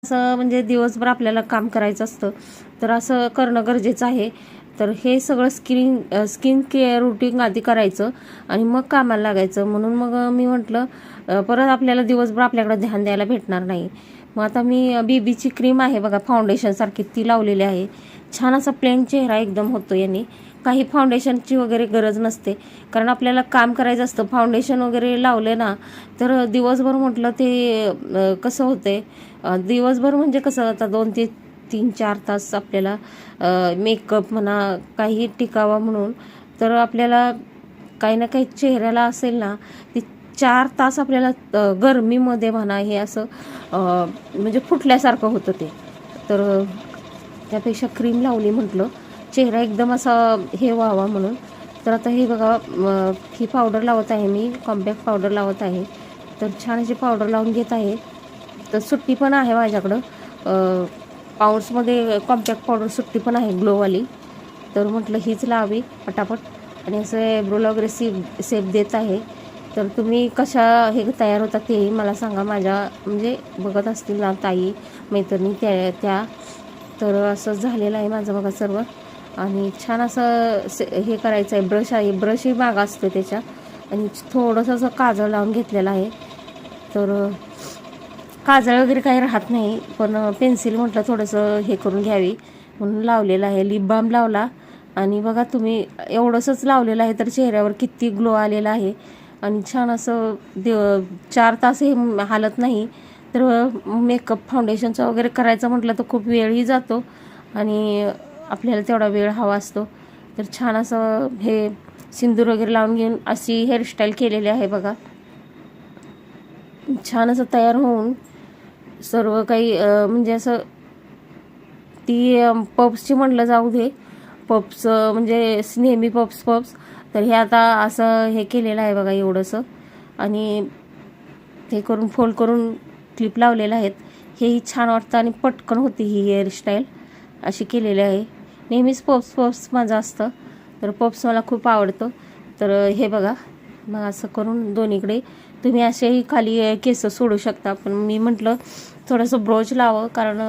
असं म्हणजे दिवसभर आपल्याला काम करायचं असतं तर असं करणं गरजेचं आहे. तर हे सगळं स्किन केअर रुटीन आधी करायचं आणि मग कामाला लागायचं. म्हणून मग मी म्हटलं परत आपल्याला दिवसभर आपल्याकडे ध्यान द्यायला भेटणार नाही. मग आता मी बीबीची क्रीम आहे बघा फाउंडेशनसारखी ती लावलेली आहे. छान असा प्लेन चेहरा एकदम होतो याने. काही फाउंडेशनची वगैरे गरज नसते कारण आपल्याला काम करायचं असतं. फाउंडेशन वगैरे लावले ना तर दिवसभर म्हटलं ते कसं होते, दिवसभर म्हणजे कसं आता 2 ते 3-4 तास आपल्याला मेकअप म्हणा काही टिकावा म्हणून तर आपल्याला काही ना काही चेहऱ्याला असेल ना ती 4 तास आपल्याला गरमीमध्ये म्हणा हे असं म्हणजे फुटल्यासारखं होतं ते. तर त्यापेक्षा क्रीम लावली म्हटलं चेहरा एकदम असा हे व्हावा म्हणून. तर आता हे बघा ही पावडर लावत आहे मी, कॉम्पॅक्ट पावडर लावत आहे. तर छान अशी पावडर लावून घेत आहे. तर सुट्टी पण आहे माझ्याकडं, पाऊंड्समध्ये कॉम्पॅक्ट पावडर सुट्टी पण आहे ग्लोवाली. तर म्हटलं हीच लावावी पटापट आणि असं एब्रोला वगैरे सेप देत आहे. तर तुम्ही कशा हे तयार होतात तेही मला सांगा. माझ्या म्हणजे बघत असतील ना ताई मैत्रिणी त्या तर असं झालेलं आहे माझं बघा सर्व. आणि छान असं हे करायचं आहे. ब्रश आहे, ब्रशही मागा असतं त्याच्या आणि थोडंसं असं काजळ लावून घेतलेलं आहे. तर काजळ वगैरे काही राहत नाही पण पेन्सिल म्हटलं थोडंसं हे करून घ्यावी म्हणून लावलेलं आहे. लिप बाम लावला आणि बघा तुम्ही एवढंसंच लावलेलं आहे तर चेहऱ्यावर किती ग्लो आलेला आहे. आणि छान असं 4 तास हे हालत नाही. तर मेकअप फाउंडेशनचं वगैरे करायचं म्हटलं तर खूप वेळही जातो आणि आपल्याला तेवढा वेळ हवा असतो. तर छान असं हे सिंदूर वगैरे लावून घेऊन अशी हेअरस्टाईल केलेली आहे बघा. छान असं तयार होऊन सर्व काही म्हणजे असं ती पप्सची म्हटलं जाऊ दे, पप्स म्हणजे नेहमी पप्स तर हे आता असं हे केलेलं आहे बघा एवढंसं. आणि ते करून फोल्ड करून क्लिप लावलेलं आहेत. हेही छान वाटतं आणि पटकन होती ही हेअरस्टाईल अशी केलेली आहे. नेहमीच पप्स माझं असतं तर पप्स मला खूप आवडतं. तर हे बघा मग असं करून दोन्हीकडे तुम्ही असेही खाली केस सोडू शकता. पण मी म्हटलं थोडंसं ब्रोच लावं कारण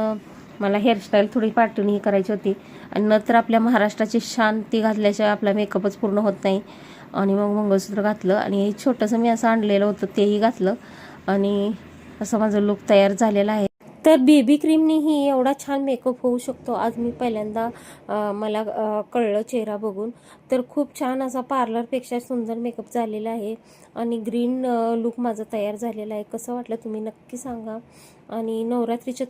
मला हेअरस्टाईल थोडी पार्टूनही करायची होती आणि नंतर आपल्या महाराष्ट्राची शांती घातल्याशिवाय आपला मेकअपच पूर्ण होत नाही. आणि मग मंगळसूत्र घातलं आणि हे छोटंसं मी असं आणलेलं होतं तेही घातलं आणि असं माझं लुक तयार झालेला आहे. तर बेबी क्रीमनीही एवढा छान मेकअप होऊ शकतो आज मी पहिल्यांदा मला कळलं चेहरा बघून. तर खूप छान असा पार्लरपेक्षा सुंदर मेकअप झालेला आहे आणि ग्रीन लुक माझं तयार झालेला आहे. कसं वाटलं तुम्ही नक्की सांगा. आणि नवरात्रीच्या